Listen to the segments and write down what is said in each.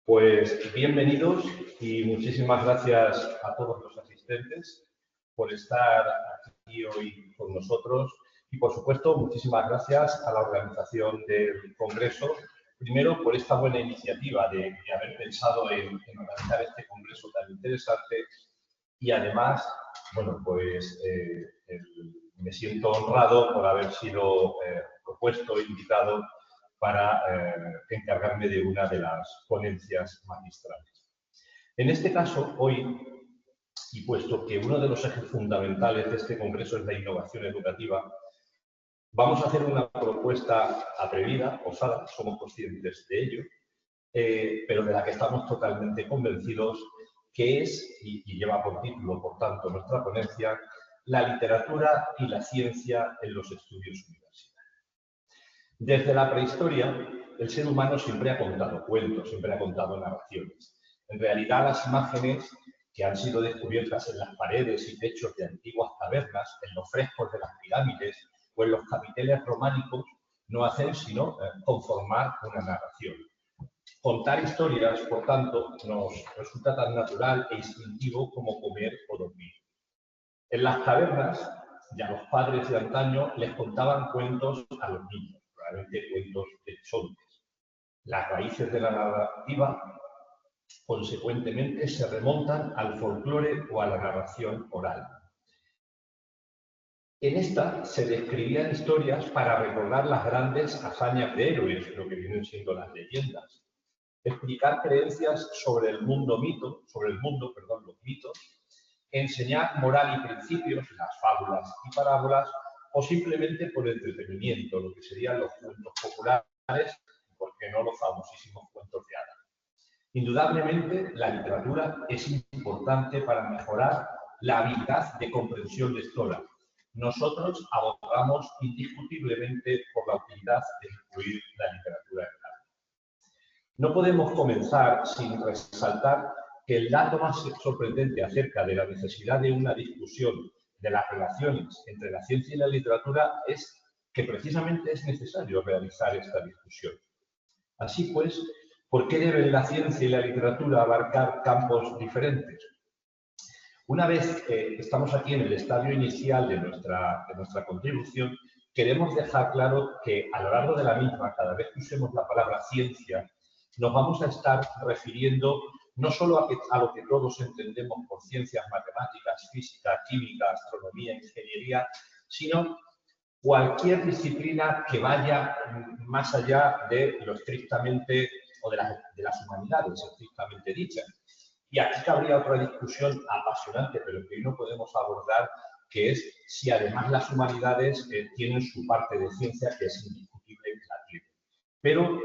Pues bienvenidos y muchísimas gracias a todos los asistentes por estar aquí hoy con nosotros y, por supuesto, muchísimas gracias a la organización del Congreso, primero por esta buena iniciativa de haber pensado en organizar este Congreso tan interesante y, además, bueno, pues me siento honrado por haber sido propuesto e invitado para encargarme de una de las ponencias magistrales. En este caso, hoy, y puesto que uno de los ejes fundamentales de este congreso es la innovación educativa, vamos a hacer una propuesta atrevida, osada, somos conscientes de ello, pero de la que estamos totalmente convencidos, que es, y lleva por título, por tanto, nuestra ponencia, la literatura y la ciencia en los estudios universitarios. Desde la prehistoria, el ser humano siempre ha contado cuentos, siempre ha contado narraciones. En realidad, las imágenes que han sido descubiertas en las paredes y techos de antiguas tabernas, en los frescos de las pirámides o en los capiteles románicos, no hacen sino conformar una narración. Contar historias, por tanto, nos resulta tan natural e instintivo como comer o dormir. En las tabernas, ya los padres de antaño les contaban cuentos a los niños, probablemente cuentos de bisontes. Las raíces de la narrativa, consecuentemente, se remontan al folclore o a la narración oral. En esta se describían historias para recordar las grandes hazañas de héroes, lo que vienen siendo las leyendas, explicar creencias sobre el mundo, los mitos, enseñar moral y principios, las fábulas y parábolas, o simplemente por entretenimiento, lo que serían los cuentos populares, ¿por qué no los famosísimos cuentos de hadas? Indudablemente, la literatura es importante para mejorar la habilidad de comprensión lectora. Nosotros abogamos indiscutiblemente por la utilidad de incluir la literatura en el aula. No podemos comenzar sin resaltar que el dato más sorprendente acerca de la necesidad de una discusión de las relaciones entre la ciencia y la literatura es que precisamente es necesario realizar esta discusión. Así pues, ¿por qué deben la ciencia y la literatura abarcar campos diferentes? Una vez que estamos aquí en el estadio inicial de nuestra contribución, queremos dejar claro que a lo largo de la misma, cada vez que usemos la palabra ciencia, nos vamos a estar refiriendo no solo a lo que todos entendemos por ciencias matemáticas, física, química, astronomía, ingeniería, sino cualquier disciplina que vaya más allá de lo estrictamente, o de las humanidades estrictamente dichas. Y aquí cabría otra discusión apasionante, pero que hoy no podemos abordar, que es si además las humanidades tienen su parte de ciencia, que es indiscutible que la tiene. Pero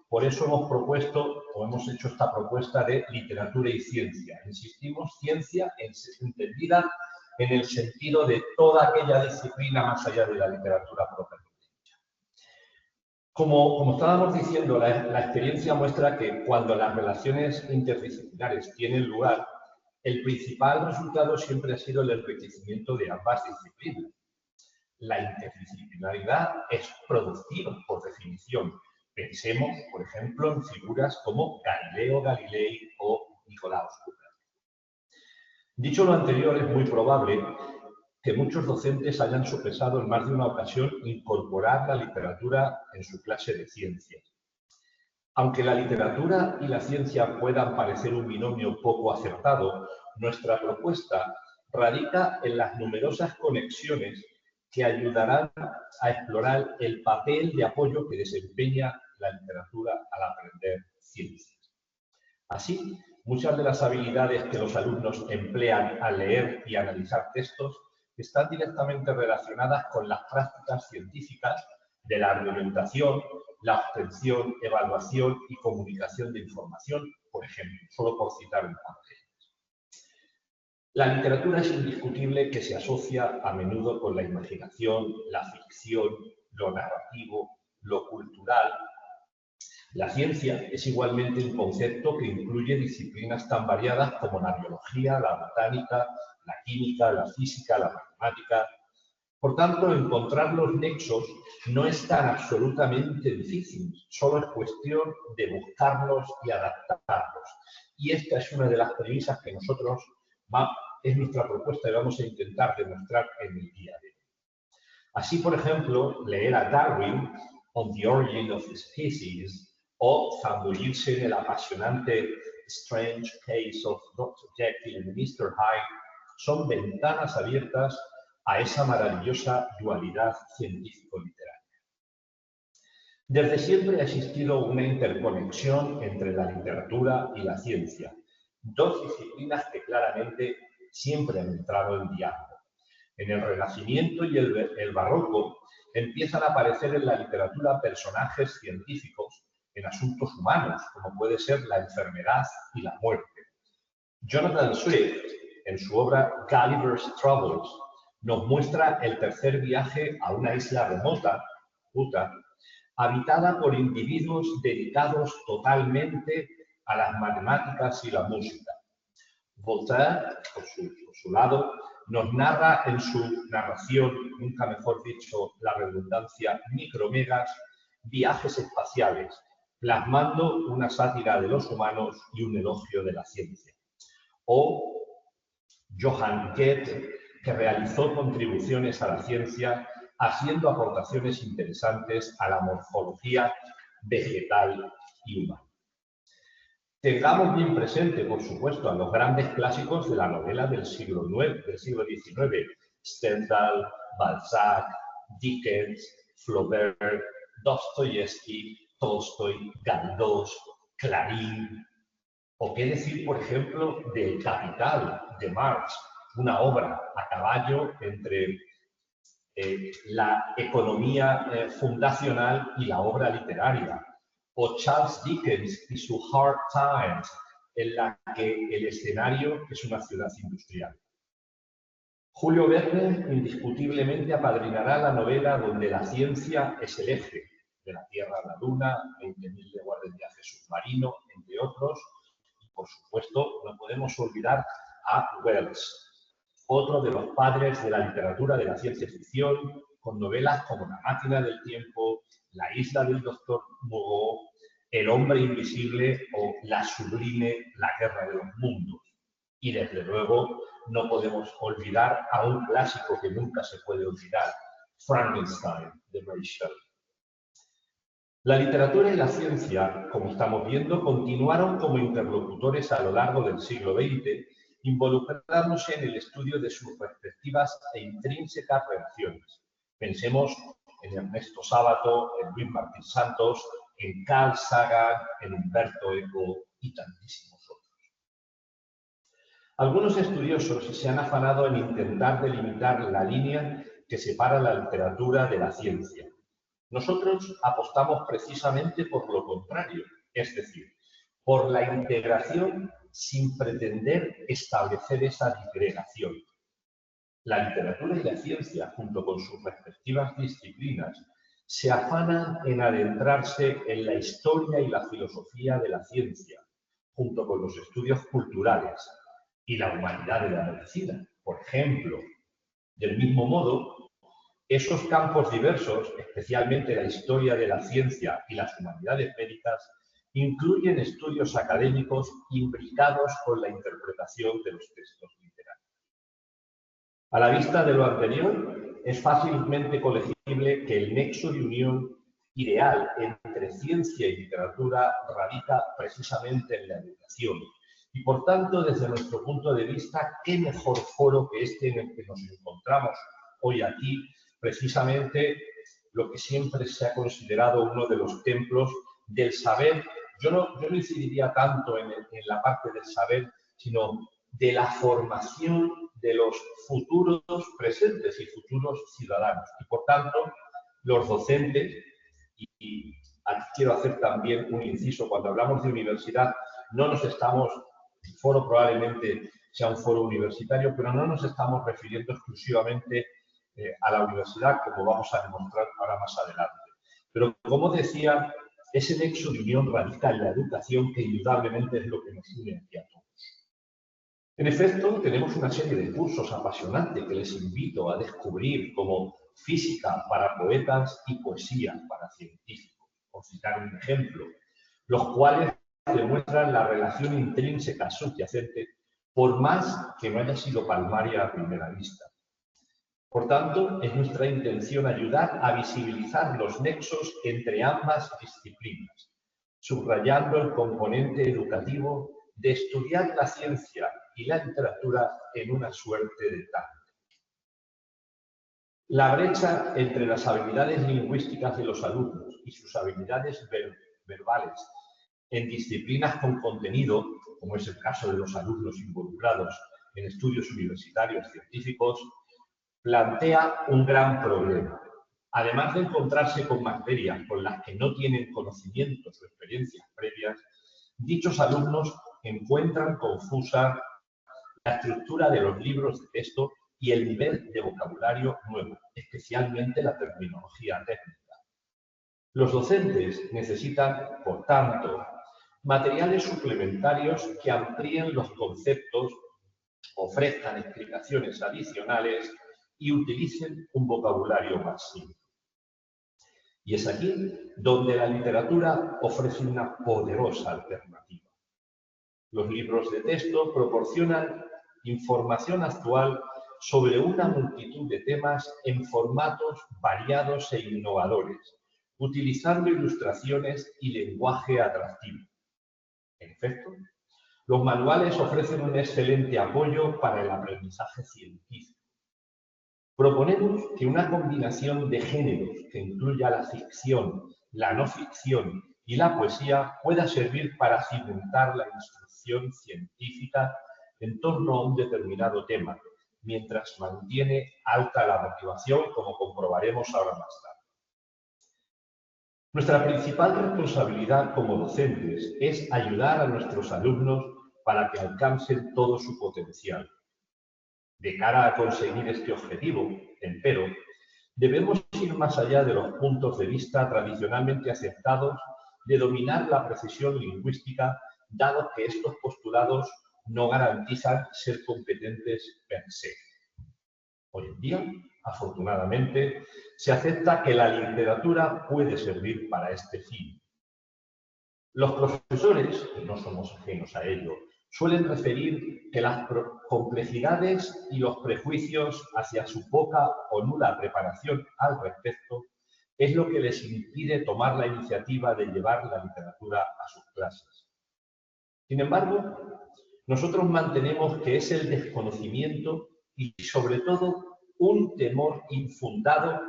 por eso hemos propuesto, o hemos hecho esta propuesta de literatura y ciencia. Insistimos, ciencia entendida en el sentido de toda aquella disciplina más allá de la literatura propiamente dicha. Como estábamos diciendo, la experiencia muestra que cuando las relaciones interdisciplinares tienen lugar, el principal resultado siempre ha sido el enriquecimiento de ambas disciplinas. La interdisciplinaridad es productiva, por definición. Pensemos, por ejemplo, en figuras como Galileo Galilei o Nicolaus Copérnico. Dicho lo anterior, es muy probable que muchos docentes hayan sopesado en más de una ocasión incorporar la literatura en su clase de ciencias. Aunque la literatura y la ciencia puedan parecer un binomio poco acertado, nuestra propuesta radica en las numerosas conexiones que ayudarán a explorar el papel de apoyo que desempeña la literatura al aprender ciencias. Así, muchas de las habilidades que los alumnos emplean al leer y analizar textos están directamente relacionadas con las prácticas científicas de la argumentación, la obtención, evaluación y comunicación de información, por ejemplo, solo por citar un par de ellas. La literatura es indiscutible que se asocia a menudo con la imaginación, la ficción, lo narrativo, lo cultural. La ciencia es igualmente un concepto que incluye disciplinas tan variadas como la biología, la botánica, la química, la física, la matemática. Por tanto, encontrar los nexos no es tan absolutamente difícil, solo es cuestión de buscarlos y adaptarlos. Y esta es una de las premisas que nosotros, es nuestra propuesta y vamos a intentar demostrar en el día de hoy. Así, por ejemplo, leer a Darwin, On the Origin of the Species, o zambullirse en el apasionante Strange Case of Dr. Jekyll and Mr. Hyde son ventanas abiertas a esa maravillosa dualidad científico-literaria. Desde siempre ha existido una interconexión entre la literatura y la ciencia, dos disciplinas que claramente siempre han entrado en diálogo. En el Renacimiento y el Barroco empiezan a aparecer en la literatura personajes científicos en asuntos humanos, como puede ser la enfermedad y la muerte. Jonathan Swift, en su obra Gulliver's Travels, nos muestra el tercer viaje a una isla remota, Utah, habitada por individuos dedicados totalmente a las matemáticas y la música. Voltaire, por su lado, nos narra en su narración, nunca mejor dicho, la redundancia, micromegas, viajes espaciales, plasmando una sátira de los humanos y un elogio de la ciencia. O Johann Goethe, que realizó contribuciones a la ciencia haciendo aportaciones interesantes a la morfología vegetal y humana. Tengamos bien presente, por supuesto, a los grandes clásicos de la novela del siglo XIX, Stendhal, Balzac, Dickens, Flaubert, Dostoyevsky, Tolstoy, Galdós, Clarín. O qué decir, por ejemplo, del Capital de Marx, una obra a caballo entre la economía fundacional y la obra literaria. O Charles Dickens y su Hard Times, en la que el escenario es una ciudad industrial. Julio Verne indiscutiblemente apadrinará la novela donde la ciencia es el eje, de la Tierra a la Luna, 20.000 leguas de viaje submarino, entre otros. Y por supuesto, no podemos olvidar a Wells, otro de los padres de la literatura de la ciencia ficción, con novelas como La máquina del tiempo, La isla del doctor Moreau, El hombre invisible o la sublime La guerra de los mundos. Y desde luego no podemos olvidar a un clásico que nunca se puede olvidar, Frankenstein, de Mary Shelley. La literatura y la ciencia, como estamos viendo, continuaron como interlocutores a lo largo del siglo XX, involucrándose en el estudio de sus respectivas e intrínsecas relaciones. Pensemos en Ernesto Sábato, en Luis Martín Santos, en Carl Sagan, en Humberto Eco y tantísimos otros. Algunos estudiosos se han afanado en intentar delimitar la línea que separa la literatura de la ciencia. Nosotros apostamos precisamente por lo contrario, es decir, por la integración sin pretender establecer esa disgregación. La literatura y la ciencia, junto con sus respectivas disciplinas, se afanan en adentrarse en la historia y la filosofía de la ciencia, junto con los estudios culturales y la humanidad de la medicina, por ejemplo. Del mismo modo, esos campos diversos, especialmente la historia de la ciencia y las humanidades médicas, incluyen estudios académicos imbricados con la interpretación de los textos literarios. A la vista de lo anterior, es fácilmente colegible que el nexo de unión ideal entre ciencia y literatura radica precisamente en la educación. Y por tanto, desde nuestro punto de vista, qué mejor foro que este en el que nos encontramos hoy aquí, precisamente lo que siempre se ha considerado uno de los templos del saber. Yo no incidiría tanto en la parte del saber, sino de la formación de los futuros presentes y futuros ciudadanos. Y por tanto, los docentes, y aquí quiero hacer también un inciso, cuando hablamos de universidad, no nos estamos, el foro probablemente sea un foro universitario, pero no nos estamos refiriendo exclusivamente a la universidad, como vamos a demostrar ahora más adelante. Pero, como decía, ese nexo de unión radica en la educación, que indudablemente es lo que nos une aquí a todos. En efecto, tenemos una serie de cursos apasionantes que les invito a descubrir, como Física para poetas y Poesía para científicos, por citar un ejemplo, los cuales demuestran la relación intrínseca subyacente, por más que no haya sido palmaria a primera vista. Por tanto, es nuestra intención ayudar a visibilizar los nexos entre ambas disciplinas, subrayando el componente educativo de estudiar la ciencia y la literatura en una suerte de tándem. La brecha entre las habilidades lingüísticas de los alumnos y sus habilidades verbales en disciplinas con contenido, como es el caso de los alumnos involucrados en estudios universitarios científicos, plantea un gran problema. Además de encontrarse con materias con las que no tienen conocimientos o experiencias previas, dichos alumnos encuentran confusa la estructura de los libros de texto y el nivel de vocabulario nuevo, especialmente la terminología técnica. Los docentes necesitan, por tanto, materiales suplementarios que amplíen los conceptos, ofrezcan explicaciones adicionales y utilicen un vocabulario más simple. Y es aquí donde la literatura ofrece una poderosa alternativa. Los libros de texto proporcionan información actual sobre una multitud de temas en formatos variados e innovadores, utilizando ilustraciones y lenguaje atractivo. En efecto, los manuales ofrecen un excelente apoyo para el aprendizaje científico. Proponemos que una combinación de géneros que incluya la ficción, la no ficción y la poesía pueda servir para cimentar la instrucción científica en torno a un determinado tema, mientras mantiene alta la motivación, como comprobaremos ahora más tarde. Nuestra principal responsabilidad como docentes es ayudar a nuestros alumnos para que alcancen todo su potencial. De cara a conseguir este objetivo, empero, debemos ir más allá de los puntos de vista tradicionalmente aceptados de dominar la precisión lingüística, dado que estos postulados no garantizan ser competentes per se. Hoy en día, afortunadamente, se acepta que la literatura puede servir para este fin. Los profesores, y no somos ajenos a ello, suelen referir que las complejidades y los prejuicios hacia su poca o nula preparación al respecto es lo que les impide tomar la iniciativa de llevar la literatura a sus clases. Sin embargo, nosotros mantenemos que es el desconocimiento y, sobre todo, un temor infundado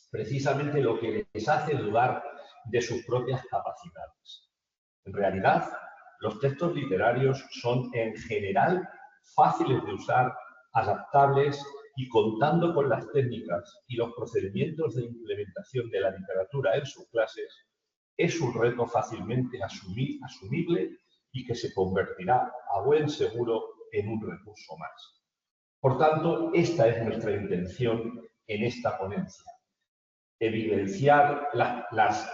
precisamente lo que les hace dudar de sus propias capacidades. En realidad, los textos literarios son en general fáciles de usar, adaptables y, contando con las técnicas y los procedimientos de implementación de la literatura en sus clases, es un reto fácilmente asumible y que se convertirá a buen seguro en un recurso más. Por tanto, esta es nuestra intención en esta ponencia: evidenciar las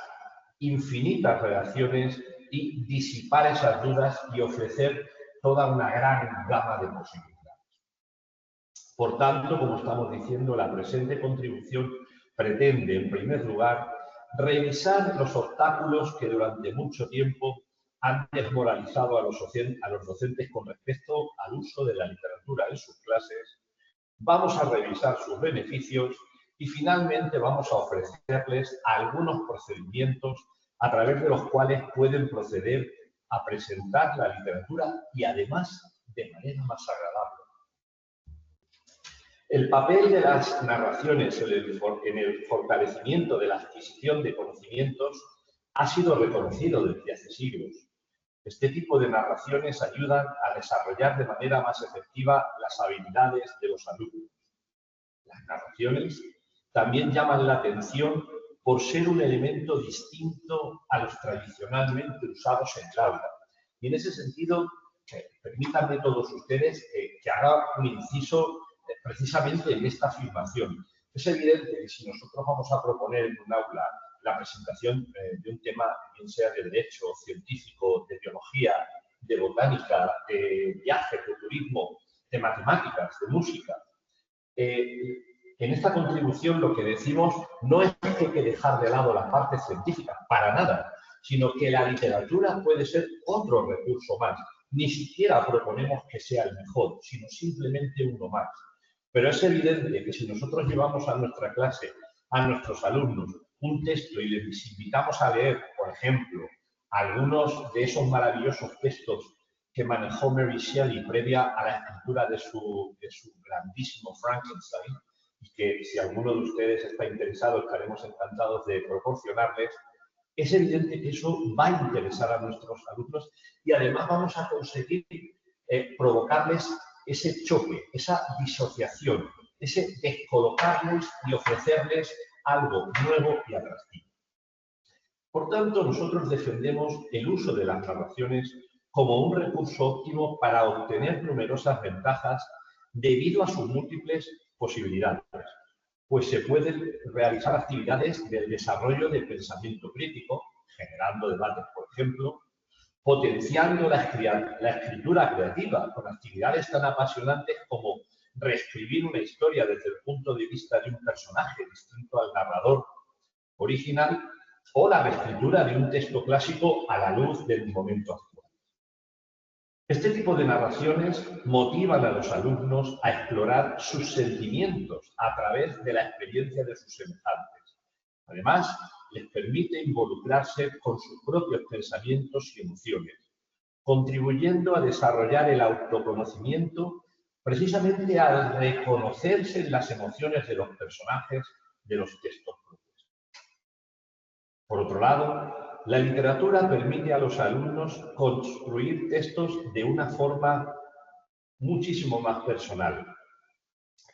infinitas relaciones y disipar esas dudas y ofrecer toda una gran gama de posibilidades. Por tanto, como estamos diciendo, la presente contribución pretende, en primer lugar, revisar los obstáculos que durante mucho tiempo han desmoralizado a los docentes con respecto al uso de la literatura en sus clases. Vamos a revisar sus beneficios y, finalmente, vamos a ofrecerles algunos procedimientos a través de los cuales pueden proceder a presentar la literatura y, además, de manera más agradable. El papel de las narraciones en el fortalecimiento de la adquisición de conocimientos ha sido reconocido desde hace siglos. Este tipo de narraciones ayudan a desarrollar de manera más efectiva las habilidades de los alumnos. Las narraciones también llaman la atención por ser un elemento distinto a los tradicionalmente usados en el aula. Y en ese sentido, permítanme todos ustedes que haga un inciso precisamente en esta afirmación. Es evidente que si nosotros vamos a proponer en un aula la presentación de un tema, bien sea de derecho, científico, de biología, de botánica, de viajes, de turismo, de matemáticas, de música. En esta contribución lo que decimos no es que hay que dejar de lado la parte científica, para nada, sino que la literatura puede ser otro recurso más. Ni siquiera proponemos que sea el mejor, sino simplemente uno más. Pero es evidente que si nosotros llevamos a nuestra clase, a nuestros alumnos, un texto y les invitamos a leer, por ejemplo, algunos de esos maravillosos textos que manejó Mary Shelley previa a la escritura de su grandísimo Frankenstein, y que si alguno de ustedes está interesado estaremos encantados de proporcionarles, es evidente que eso va a interesar a nuestros alumnos y además vamos a conseguir provocarles ese choque, esa disociación, ese descolocarles y ofrecerles algo nuevo y atractivo. Por tanto, nosotros defendemos el uso de las narraciones como un recurso óptimo para obtener numerosas ventajas debido a sus múltiples posibilidades, pues se pueden realizar actividades del desarrollo del pensamiento crítico, generando debates, por ejemplo, potenciando la escritura creativa con actividades tan apasionantes como reescribir una historia desde el punto de vista de un personaje distinto al narrador original, o la reescritura de un texto clásico a la luz del momento actual. Este tipo de narraciones motivan a los alumnos a explorar sus sentimientos a través de la experiencia de sus semejantes. Además, les permite involucrarse con sus propios pensamientos y emociones, contribuyendo a desarrollar el autoconocimiento precisamente al reconocerse en las emociones de los personajes de los textos propios. Por otro lado, la literatura permite a los alumnos construir textos de una forma muchísimo más personal.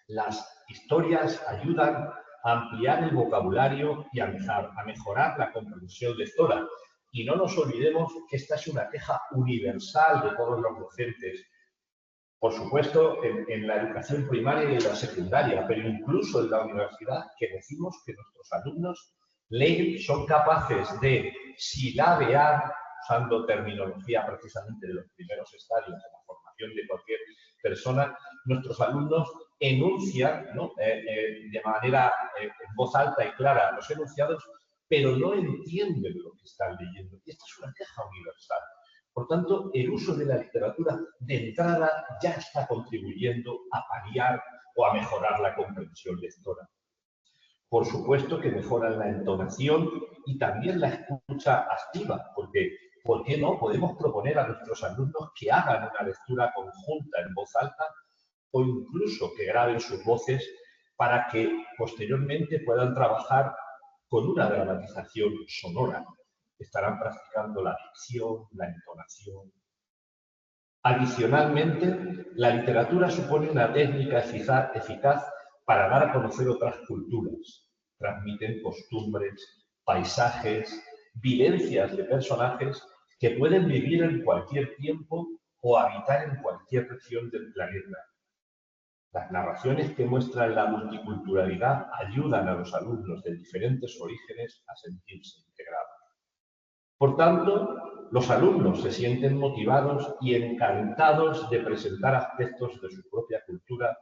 Las historias ayudan a ampliar el vocabulario y a mejorar la comprensión lectora. Y no nos olvidemos que esta es una queja universal de todos los docentes. Por supuesto, en la educación primaria y en la secundaria, pero incluso en la universidad, que decimos que nuestros alumnos leen, son capaces de silabear, usando terminología precisamente de los primeros estadios de la formación de cualquier persona, nuestros alumnos enuncian, ¿no? De manera en voz alta y clara los enunciados, pero no entienden lo que están leyendo. Y esta es una queja universal. Por tanto, el uso de la literatura de entrada ya está contribuyendo a paliar o a mejorar la comprensión lectora. Por supuesto que mejoran la entonación y también la escucha activa, porque ¿por qué no? Podemos proponer a nuestros alumnos que hagan una lectura conjunta en voz alta o incluso que graben sus voces para que posteriormente puedan trabajar con una dramatización sonora. Estarán practicando la dicción, la entonación. Adicionalmente, la literatura supone una técnica eficaz para dar a conocer otras culturas. Transmiten costumbres, paisajes, vivencias de personajes que pueden vivir en cualquier tiempo o habitar en cualquier región del planeta. Las narraciones que muestran la multiculturalidad ayudan a los alumnos de diferentes orígenes a sentirse integrados. Por tanto, los alumnos se sienten motivados y encantados de presentar aspectos de su propia cultura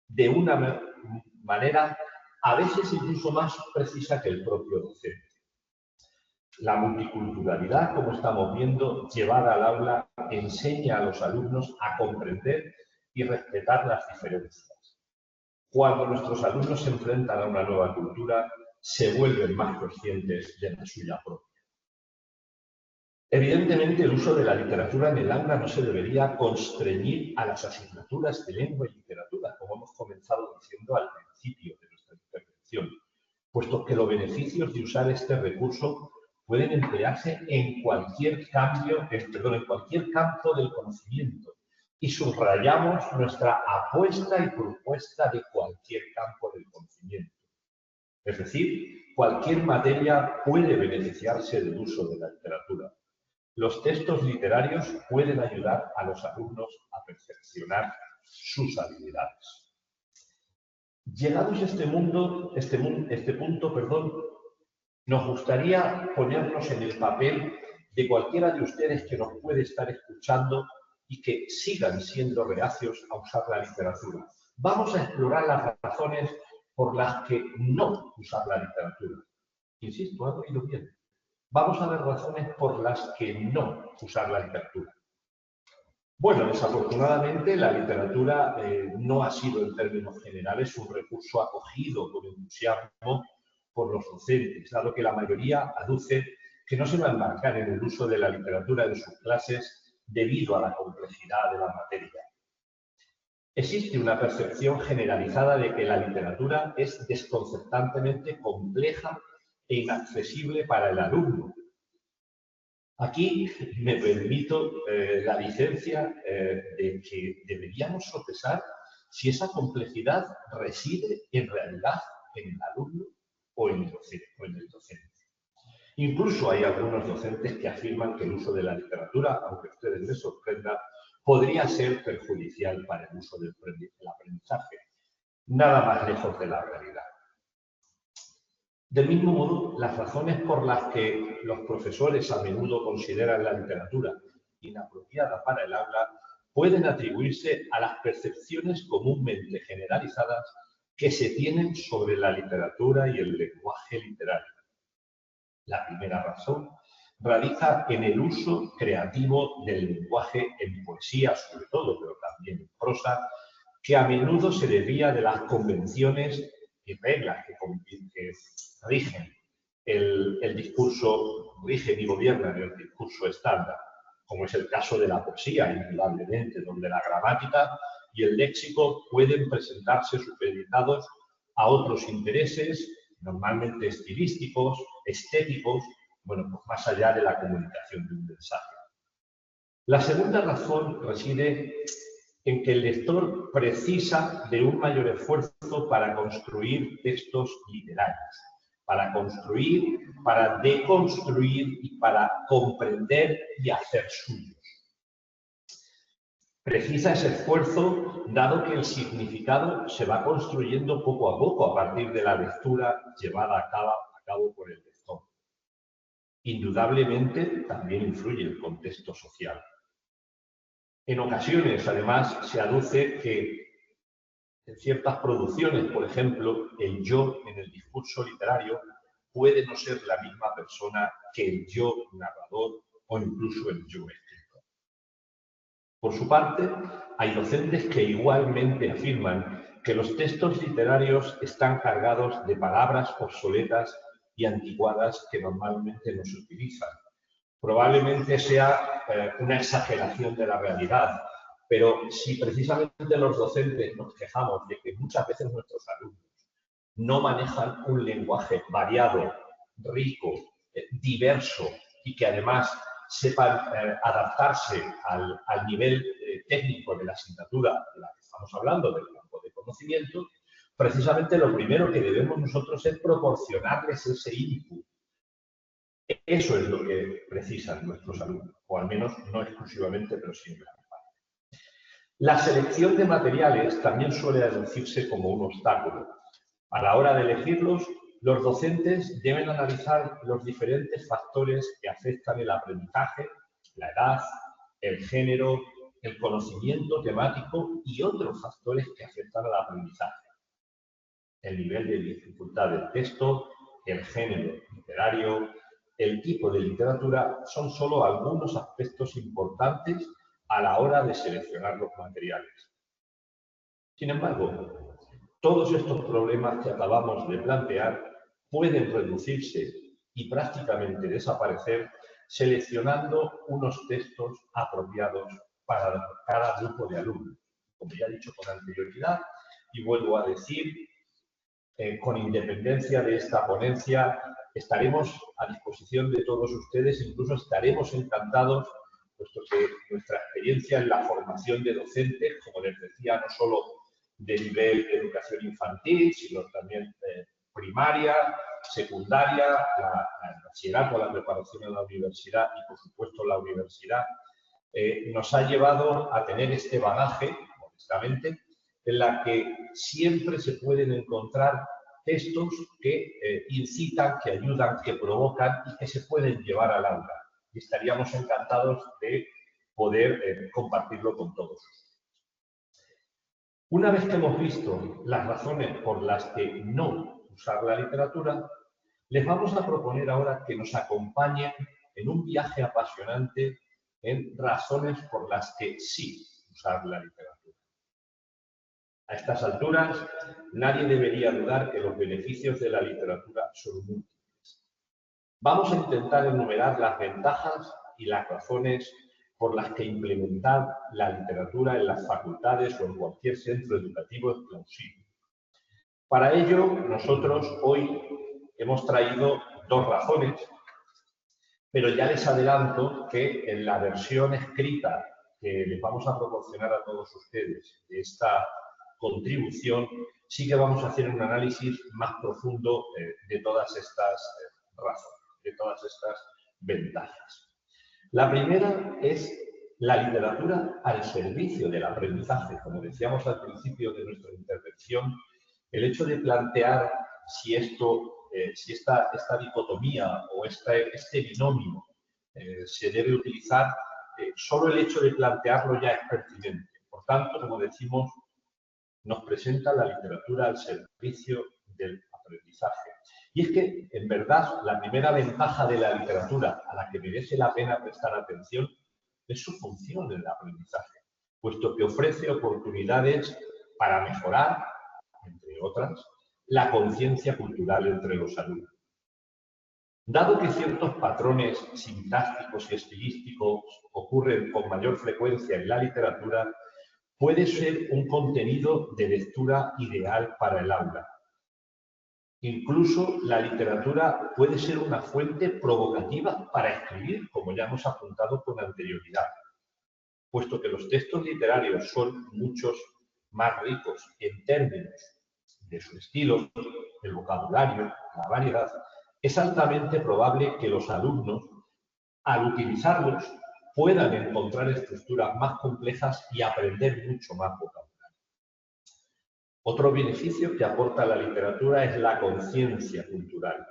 de una manera a veces incluso más precisa que el propio docente. La multiculturalidad, como estamos viendo, llevada al aula, enseña a los alumnos a comprender y respetar las diferencias. Cuando nuestros alumnos se enfrentan a una nueva cultura, se vuelven más conscientes de la suya propia. Evidentemente, el uso de la literatura en el aula no se debería constreñir a las asignaturas de lengua y literatura, como hemos comenzado diciendo al principio de nuestra intervención, puesto que los beneficios de usar este recurso pueden emplearse en cualquier campo del conocimiento, y subrayamos nuestra apuesta y propuesta de cualquier campo del conocimiento. Es decir, cualquier materia puede beneficiarse del uso de la literatura. Los textos literarios pueden ayudar a los alumnos a perfeccionar sus habilidades. Llegados a este punto, nos gustaría ponernos en el papel de cualquiera de ustedes que nos puede estar escuchando y que sigan siendo reacios a usar la literatura. Vamos a explorar las razones por las que no usar la literatura. Insisto, han oído bien. Vamos a ver razones por las que no usar la literatura. Bueno, desafortunadamente la literatura no ha sido en términos generales un recurso acogido con entusiasmo por los docentes, dado que la mayoría aduce que no se va a embarcar en el uso de la literatura en sus clases debido a la complejidad de la materia. Existe una percepción generalizada de que la literatura es desconcertantemente compleja e inaccesible para el alumno. Aquí me permito la licencia de que deberíamos sopesar si esa complejidad reside en realidad en el alumno o en el docente. Incluso hay algunos docentes que afirman que el uso de la literatura, aunque a ustedes les sorprenda, podría ser perjudicial para el uso del aprendizaje. Nada más lejos de la realidad. Del mismo modo, las razones por las que los profesores a menudo consideran la literatura inapropiada para el aula pueden atribuirse a las percepciones comúnmente generalizadas que se tienen sobre la literatura y el lenguaje literario. La primera razón radica en el uso creativo del lenguaje en poesía, sobre todo, pero también en prosa, que a menudo se desvía de las convenciones y reglas que rigen el discurso, rigen y gobiernan el discurso estándar, como es el caso de la poesía, indudablemente, donde la gramática y el léxico pueden presentarse supeditados a otros intereses, normalmente estilísticos, estéticos, bueno, pues más allá de la comunicación de un mensaje. La segunda razón reside en que el lector precisa de un mayor esfuerzo para construir textos literarios, para construir, para deconstruir y para comprender y hacer suyos. Precisa ese esfuerzo, dado que el significado se va construyendo poco a poco a partir de la lectura llevada a cabo por el lector. Indudablemente, también influye el contexto social. En ocasiones, además, se aduce que en ciertas producciones, por ejemplo, el yo en el discurso literario puede no ser la misma persona que el yo narrador o incluso el yo escritor. Por su parte, hay docentes que igualmente afirman que los textos literarios están cargados de palabras obsoletas y anticuadas que normalmente no se utilizan. Probablemente sea una exageración de la realidad, pero si precisamente los docentes nos quejamos de que muchas veces nuestros alumnos no manejan un lenguaje variado, rico, diverso y que además sepan adaptarse al nivel técnico de la asignatura de la que estamos hablando, del campo de conocimiento, precisamente lo primero que debemos nosotros es proporcionarles ese input. Eso es lo que precisan nuestros alumnos, o al menos no exclusivamente, pero sí en gran parte. La selección de materiales también suele aducirse como un obstáculo. A la hora de elegirlos, los docentes deben analizar los diferentes factores que afectan el aprendizaje, la edad, el género, el conocimiento temático y otros factores que afectan al aprendizaje. El nivel de dificultad del texto, el género literario, el tipo de literatura son solo algunos aspectos importantes a la hora de seleccionar los materiales. Sin embargo, todos estos problemas que acabamos de plantear pueden reducirse y prácticamente desaparecer seleccionando unos textos apropiados para cada grupo de alumnos. Como ya he dicho con anterioridad y vuelvo a decir, con independencia de esta ponencia, estaremos a disposición de todos ustedes, incluso estaremos encantados, puesto que nuestra experiencia en la formación de docentes, como les decía, no solo de nivel de educación infantil, sino también de primaria, secundaria, el bachillerato, la preparación en la universidad y, por supuesto, la universidad, nos ha llevado a tener este bagaje, modestamente, en la que siempre se pueden encontrar textos que incitan, que ayudan, que provocan y que se pueden llevar al aula. y estaríamos encantados de poder compartirlo con todos. Una vez que hemos visto las razones por las que no usar la literatura, les vamos a proponer ahora que nos acompañen en un viaje apasionante en razones por las que sí usar la literatura. A estas alturas, nadie debería dudar que los beneficios de la literatura son múltiples. Vamos a intentar enumerar las ventajas y las razones por las que implementar la literatura en las facultades o en cualquier centro educativo es plausible. Para ello, nosotros hoy hemos traído dos razones, pero ya les adelanto que en la versión escrita que les vamos a proporcionar a todos ustedes de esta contribución, sí que vamos a hacer un análisis más profundo de todas estas razones, de todas estas ventajas. La primera es la literatura al servicio del aprendizaje. Como decíamos al principio de nuestra intervención, el hecho de plantear si esta dicotomía o este binomio se debe utilizar, solo el hecho de plantearlo ya es pertinente. Por tanto, como decimos, nos presenta la literatura al servicio del aprendizaje. Y es que, en verdad, la primera ventaja de la literatura a la que merece la pena prestar atención es su función en el aprendizaje, puesto que ofrece oportunidades para mejorar, entre otras, la conciencia cultural entre los alumnos. Dado que ciertos patrones sintácticos y estilísticos ocurren con mayor frecuencia en la literatura, puede ser un contenido de lectura ideal para el aula. Incluso la literatura puede ser una fuente provocativa para escribir, como ya hemos apuntado con anterioridad, puesto que los textos literarios son muchos más ricos en términos de su estilo, el vocabulario, la variedad. Es altamente probable que los alumnos, al utilizarlos, puedan encontrar estructuras más complejas y aprender mucho más vocabulario. Otro beneficio que aporta la literatura es la conciencia cultural.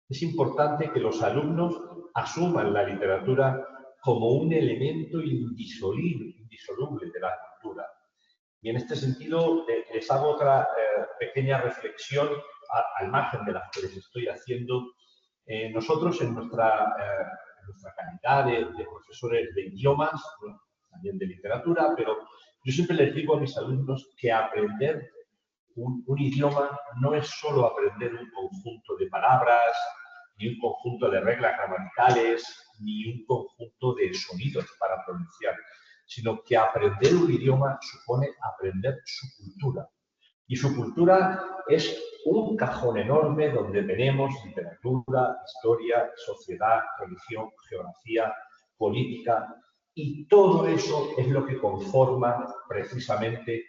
Es importante que los alumnos asuman la literatura como un elemento indisoluble de la cultura. Y en este sentido les hago otra pequeña reflexión al margen de las que les estoy haciendo. Nosotros en nuestra calidad de profesores de idiomas, bueno, también de literatura, pero yo siempre les digo a mis alumnos que aprender un idioma no es solo aprender un conjunto de palabras, ni un conjunto de reglas gramaticales, ni un conjunto de sonidos para pronunciar, sino que aprender un idioma supone aprender su cultura. Y su cultura es un cajón enorme donde tenemos literatura, historia, sociedad, religión, geografía, política, y todo eso es lo que conforma precisamente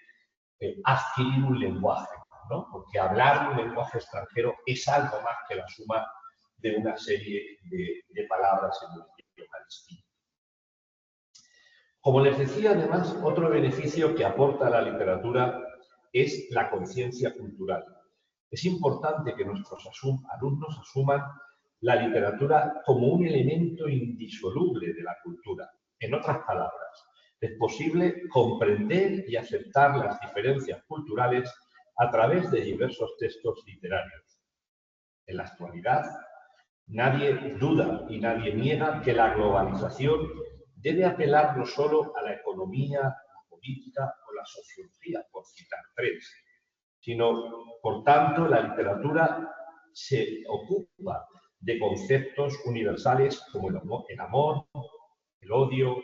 adquirir un lenguaje, ¿no? Porque hablar un lenguaje extranjero es algo más que la suma de una serie de palabras en un idioma distinto. Como les decía, además, otro beneficio que aporta la literatura es la conciencia cultural. Es importante que nuestros alumnos asuman la literatura como un elemento indisoluble de la cultura. En otras palabras, es posible comprender y aceptar las diferencias culturales a través de diversos textos literarios. En la actualidad, nadie duda y nadie niega que la globalización debe apelar no solo a la economía, la política o la sociología, por citar tres, sino, por tanto, la literatura se ocupa de conceptos universales como el amor, el odio,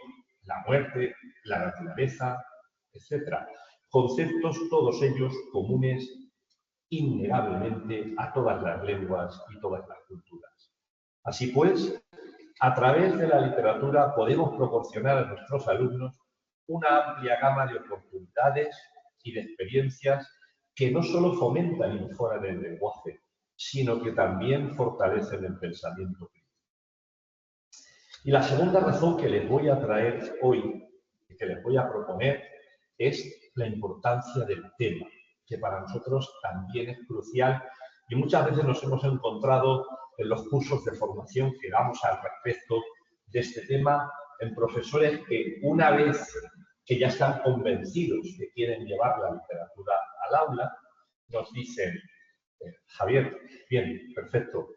la muerte, la naturaleza, etc. Conceptos todos ellos comunes innegablemente a todas las lenguas y todas las culturas. Así pues, a través de la literatura podemos proporcionar a nuestros alumnos una amplia gama de oportunidades y de experiencias que no solo fomentan y mejoran el lenguaje, sino que también fortalecen el pensamiento crítico. Y la segunda razón que les voy a traer hoy, que les voy a proponer, es la importancia del tema, que para nosotros también es crucial y muchas veces nos hemos encontrado en los cursos de formación que damos al respecto de este tema en profesores que, una vez que ya están convencidos que quieren llevar la literatura al aula, nos dicen, Javier, bien, perfecto,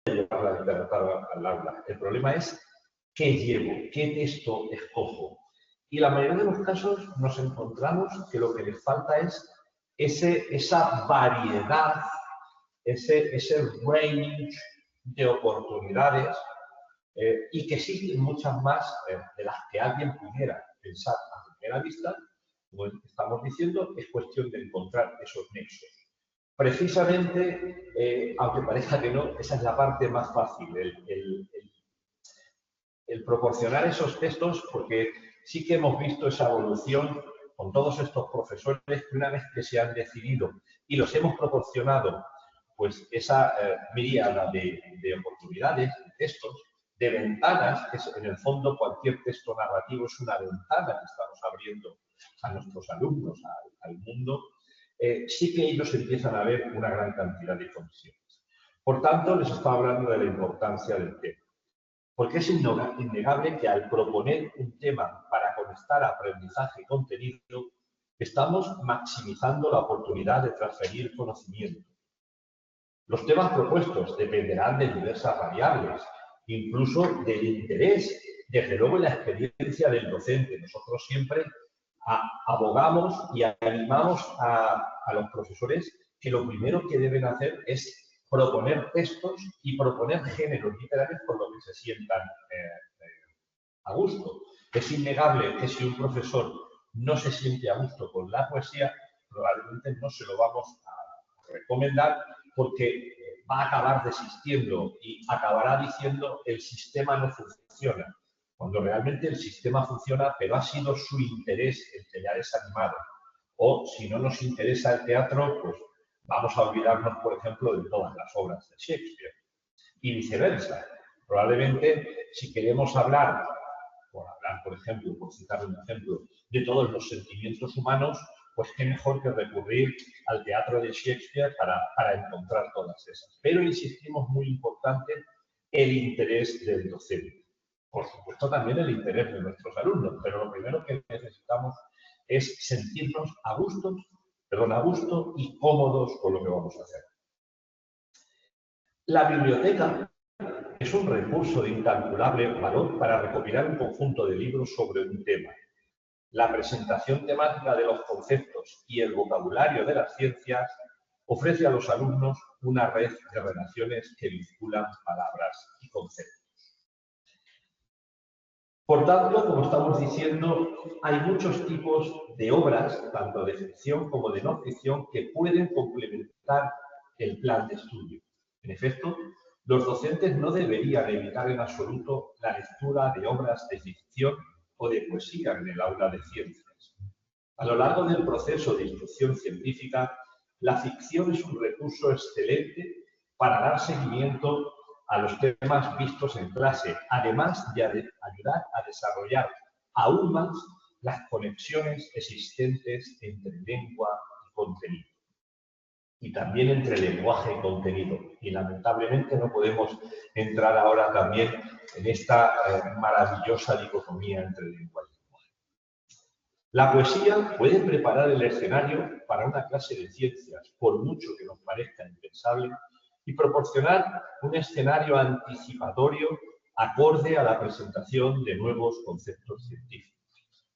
llevar la literatura al aula. El problema es qué llevo, qué texto escojo. Y la mayoría de los casos nos encontramos que lo que les falta es esa variedad, ese range de oportunidades y que existen muchas más de las que alguien pudiera pensar a primera vista. Como estamos diciendo, es cuestión de encontrar esos nexos. Precisamente, aunque parezca que no, esa es la parte más fácil, el proporcionar esos textos, porque sí que hemos visto esa evolución con todos estos profesores que una vez que se han decidido y los hemos proporcionado pues esa miríada de oportunidades, de textos, de ventanas, que en el fondo cualquier texto narrativo es una ventana que estamos abriendo a nuestros alumnos, al mundo, sí que ellos empiezan a ver una gran cantidad de conexiones. Por tanto, les estaba hablando de la importancia del tema. Porque es innegable que al proponer un tema para conectar aprendizaje y contenido, estamos maximizando la oportunidad de transferir conocimiento. Los temas propuestos dependerán de diversas variables, incluso del interés, desde luego la experiencia del docente. Nosotros siempre abogamos y animamos a los profesores que lo primero que deben hacer es proponer textos y proponer géneros literarios por lo que se sientan a gusto. Es innegable que si un profesor no se siente a gusto con la poesía, probablemente no se lo vamos a recomendar porque va a acabar desistiendo y acabará diciendo el sistema no funciona, cuando realmente el sistema funciona, pero ha sido su interés el que le ha desanimado. O si no nos interesa el teatro, pues vamos a olvidarnos, por ejemplo, de todas las obras de Shakespeare. Y viceversa. Probablemente, si queremos hablar, por ejemplo, por citar un ejemplo, de todos los sentimientos humanos, pues qué mejor que recurrir al teatro de Shakespeare para encontrar todas esas. Pero insistimos, muy importante, el interés del docente. Por supuesto, también el interés de nuestros alumnos, pero lo primero que necesitamos es sentirnos a gusto y cómodos con lo que vamos a hacer. La biblioteca es un recurso de incalculable valor para recopilar un conjunto de libros sobre un tema. La presentación temática de los conceptos y el vocabulario de las ciencias ofrece a los alumnos una red de relaciones que vinculan palabras y conceptos. Por tanto, como estamos diciendo, hay muchos tipos de obras, tanto de ficción como de no ficción, que pueden complementar el plan de estudio. En efecto, los docentes no deberían evitar en absoluto la lectura de obras de ficción o de poesía en el aula de ciencias. A lo largo del proceso de instrucción científica, la ficción es un recurso excelente para dar seguimiento a los temas vistos en clase, además de ayudar a desarrollar aún más las conexiones existentes entre lengua y contenido. Y también entre lenguaje y contenido. Y lamentablemente no podemos entrar ahora también en esta maravillosa dicotomía entre lengua y lenguaje. La poesía puede preparar el escenario para una clase de ciencias, por mucho que nos parezca impensable, y proporcionar un escenario anticipatorio acorde a la presentación de nuevos conceptos científicos.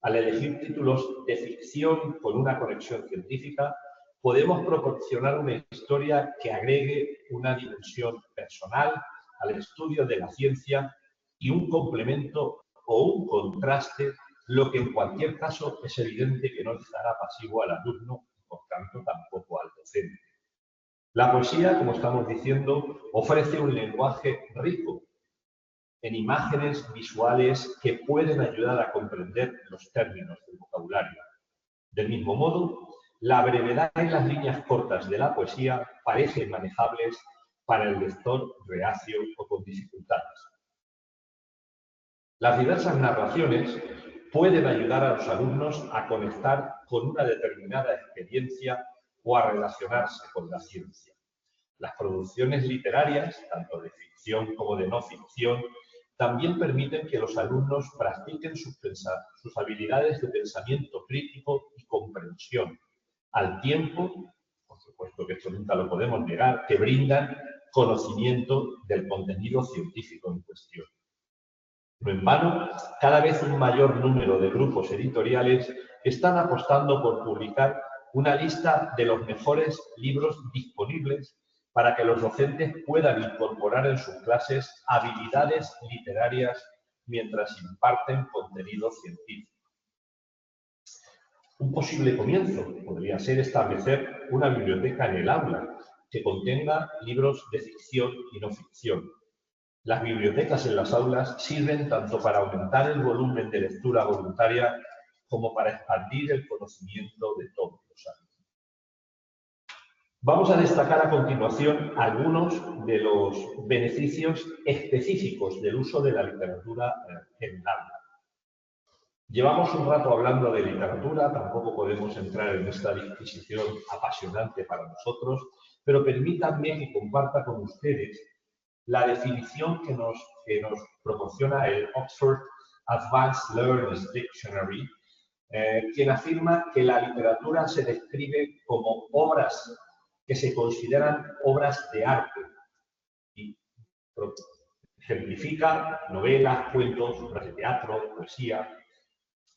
Al elegir títulos de ficción con una conexión científica, podemos proporcionar una historia que agregue una dimensión personal al estudio de la ciencia y un complemento o un contraste, lo que en cualquier caso es evidente que no dejará pasivo al alumno y por tanto tampoco al docente. La poesía, como estamos diciendo, ofrece un lenguaje rico en imágenes visuales que pueden ayudar a comprender los términos del vocabulario. Del mismo modo, la brevedad y las líneas cortas de la poesía parecen manejables para el lector reacio o con dificultades. Las diversas narraciones pueden ayudar a los alumnos a conectar con una determinada experiencia o a relacionarse con la ciencia. Las producciones literarias, tanto de ficción como de no ficción, también permiten que los alumnos practiquen sus habilidades de pensamiento crítico y comprensión, al tiempo, por supuesto que esto nunca lo podemos negar, que brindan conocimiento del contenido científico en cuestión. No en vano, cada vez un mayor número de grupos editoriales están apostando por publicar una lista de los mejores libros disponibles para que los docentes puedan incorporar en sus clases habilidades literarias mientras imparten contenido científico. Un posible comienzo podría ser establecer una biblioteca en el aula que contenga libros de ficción y no ficción. Las bibliotecas en las aulas sirven tanto para aumentar el volumen de lectura voluntaria como para expandir el conocimiento de todos los ámbitos. Vamos a destacar a continuación algunos de los beneficios específicos del uso de la literatura en el aula. Llevamos un rato hablando de literatura, tampoco podemos entrar en esta disquisición apasionante para nosotros, pero permítanme que comparta con ustedes la definición que nos proporciona el Oxford Advanced Learners Dictionary, quien afirma que la literatura se describe como obras que se consideran obras de arte y ejemplifica novelas, cuentos, obras de teatro, poesía.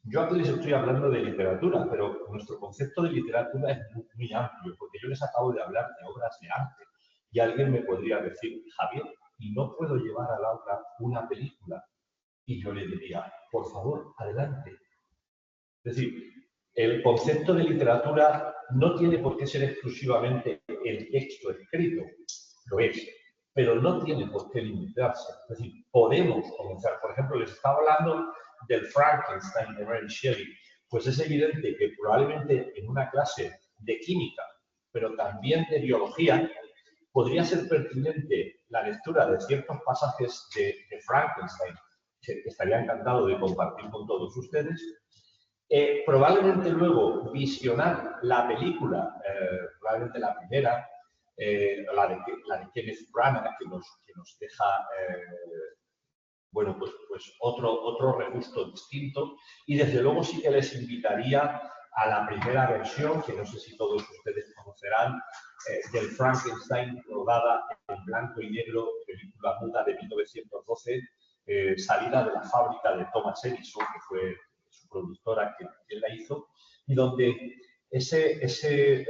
Yo aquí les estoy hablando de literatura, pero nuestro concepto de literatura es muy amplio, porque yo les acabo de hablar de obras de arte y alguien me podría decir, Javier, ¿y no puedo llevar al aula una película? Y yo le diría, por favor, adelante. Es decir, el concepto de literatura no tiene por qué ser exclusivamente el texto escrito, lo es, pero no tiene por qué limitarse. Es decir, podemos comenzar, por ejemplo, les estaba hablando del Frankenstein de Mary Shelley, pues es evidente que probablemente en una clase de química, pero también de biología, podría ser pertinente la lectura de ciertos pasajes de Frankenstein, que estaría encantado de compartir con todos ustedes. Probablemente luego visionar la película, probablemente la primera, la de Kenneth Branagh, que nos deja bueno, pues otro regusto distinto. Y desde luego sí que les invitaría a la primera versión, que no sé si todos ustedes conocerán, del Frankenstein, rodada en blanco y negro, película muda de 1912, salida de la fábrica de Thomas Edison, que fue su productora quien la hizo, y donde ese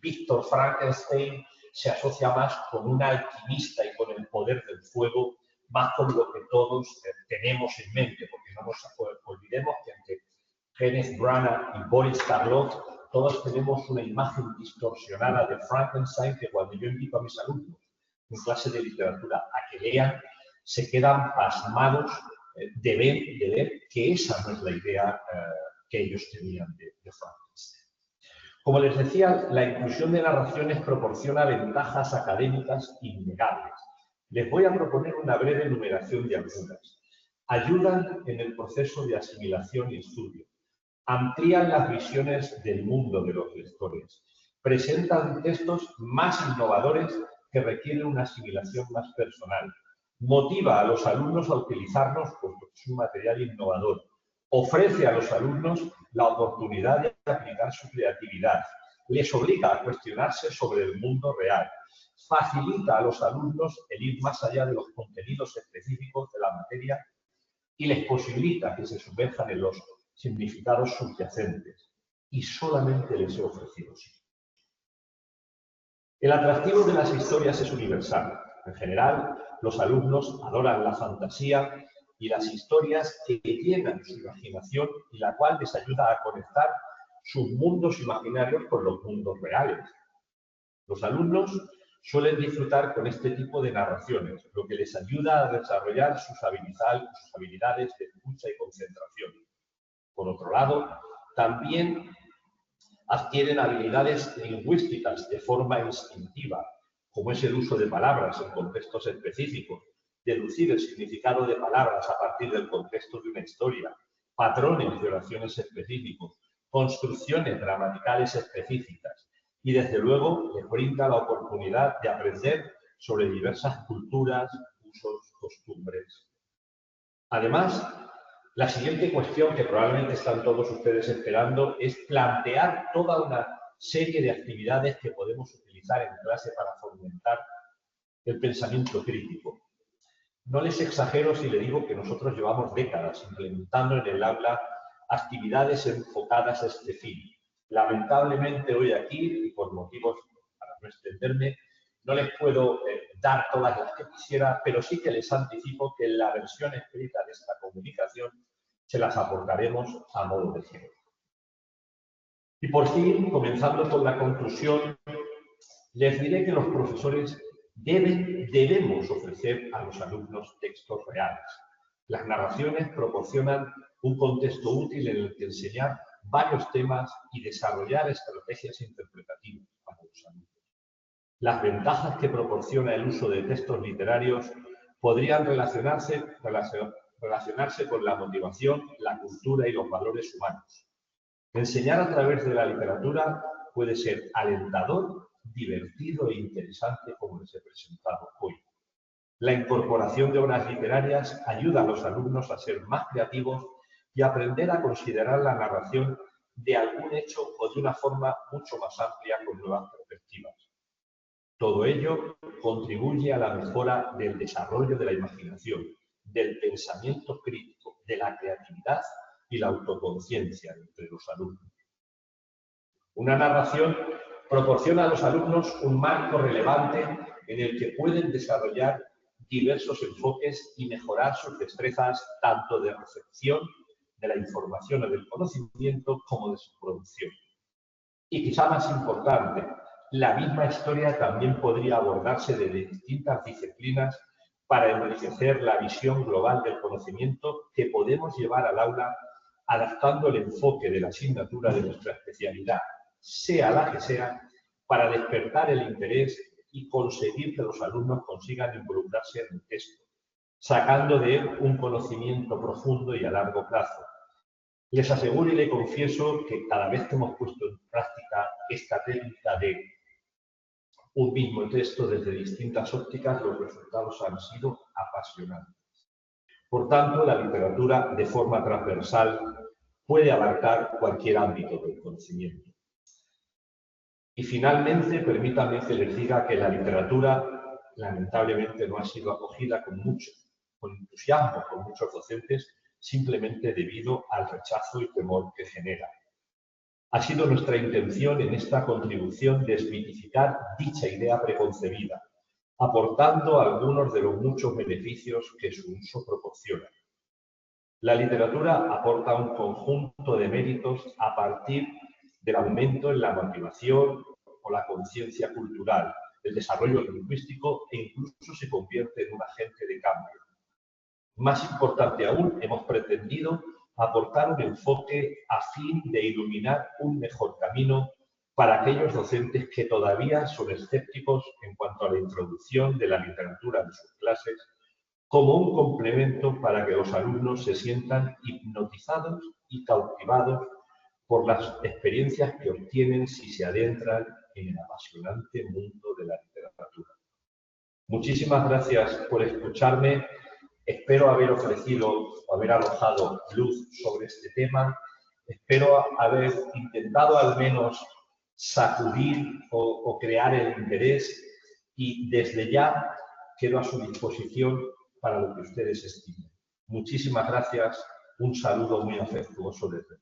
Víctor Frankenstein se asocia más con un alquimista y con el poder del fuego, más con lo que todos tenemos en mente, porque no nos olvidemos que entre Kenneth Branagh y Boris Karloff todos tenemos una imagen distorsionada de Frankenstein que cuando yo invito a mis alumnos en clase de literatura a que lean, se quedan pasmados de ver que esa no es la idea que ellos tenían de Frankenstein. Como les decía, la inclusión de narraciones proporciona ventajas académicas innegables. Les voy a proponer una breve enumeración de algunas. Ayudan en el proceso de asimilación y estudio. Amplían las visiones del mundo de los lectores. Presentan textos más innovadores que requieren una asimilación más personal. Motiva a los alumnos a utilizarlos porque es un material innovador. Ofrece a los alumnos la oportunidad de aplicar su creatividad. Les obliga a cuestionarse sobre el mundo real. Facilita a los alumnos el ir más allá de los contenidos específicos de la materia y les posibilita que se sumerjan en los significados subyacentes. Y solamente les he ofrecido sí. El atractivo de las historias es universal. En general, los alumnos adoran la fantasía y las historias que llenan su imaginación y la cual les ayuda a conectar sus mundos imaginarios con los mundos reales. Los alumnos suelen disfrutar con este tipo de narraciones, lo que les ayuda a desarrollar sus habilidades de escucha y concentración. Por otro lado, también adquieren habilidades lingüísticas de forma instintiva, como es el uso de palabras en contextos específicos, deducir el significado de palabras a partir del contexto de una historia, patrones de oraciones específicos, construcciones gramaticales específicas y, desde luego, les brinda la oportunidad de aprender sobre diversas culturas, usos, costumbres. Además, la siguiente cuestión que probablemente están todos ustedes esperando es plantear toda una serie de actividades que podemos utilizar en clase para fomentar el pensamiento crítico. No les exagero si le digo que nosotros llevamos décadas implementando en el aula actividades enfocadas a este fin. Lamentablemente hoy aquí, y por motivos para no extenderme, no les puedo dar todas las que quisiera, pero sí que les anticipo que en la versión escrita de esta comunicación se las aportaremos a modo de ejemplo. Y por fin, comenzando con la conclusión, les diré que los profesores debemos ofrecer a los alumnos textos reales. Las narraciones proporcionan un contexto útil en el que enseñar varios temas y desarrollar estrategias interpretativas para los alumnos. Las ventajas que proporciona el uso de textos literarios podrían relacionarse con la motivación, la cultura y los valores humanos. Enseñar a través de la literatura puede ser alentador, divertido e interesante, como les he presentado hoy. La incorporación de obras literarias ayuda a los alumnos a ser más creativos y aprender a considerar la narración de algún hecho o de una forma mucho más amplia con nuevas perspectivas. Todo ello contribuye a la mejora del desarrollo de la imaginación, del pensamiento crítico, de la creatividad y la autoconciencia entre los alumnos. Una narración proporciona a los alumnos un marco relevante en el que pueden desarrollar diversos enfoques y mejorar sus destrezas tanto de recepción de la información o del conocimiento como de su producción. Y quizá más importante, la misma historia también podría abordarse desde distintas disciplinas para enriquecer la visión global del conocimiento que podemos llevar al aula adaptando el enfoque de la asignatura de nuestra especialidad, sea la que sea, para despertar el interés y conseguir que los alumnos consigan involucrarse en el texto, sacando de él un conocimiento profundo y a largo plazo. Les aseguro y les confieso que cada vez que hemos puesto en práctica esta técnica de un mismo texto desde distintas ópticas, los resultados han sido apasionantes. Por tanto, la literatura, de forma transversal, puede abarcar cualquier ámbito del conocimiento. Y finalmente, permítanme que les diga que la literatura, lamentablemente, no ha sido acogida con entusiasmo por muchos docentes, simplemente debido al rechazo y temor que genera. Ha sido nuestra intención en esta contribución desmitificar dicha idea preconcebida, aportando algunos de los muchos beneficios que su uso proporciona. La literatura aporta un conjunto de méritos a partir del aumento en la motivación o la conciencia cultural, el desarrollo lingüístico e incluso se convierte en un agente de cambio. Más importante aún, hemos pretendido aportar un enfoque a fin de iluminar un mejor camino para aquellos docentes que todavía son escépticos en cuanto a la introducción de la literatura en sus clases, como un complemento para que los alumnos se sientan hipnotizados y cautivados por las experiencias que obtienen si se adentran en el apasionante mundo de la literatura. Muchísimas gracias por escucharme. Espero haber ofrecido o haber arrojado luz sobre este tema. Espero haber intentado al menos sacudir o crear el interés y desde ya quedo a su disposición para lo que ustedes estimen. Muchísimas gracias. Un saludo muy afectuoso desde el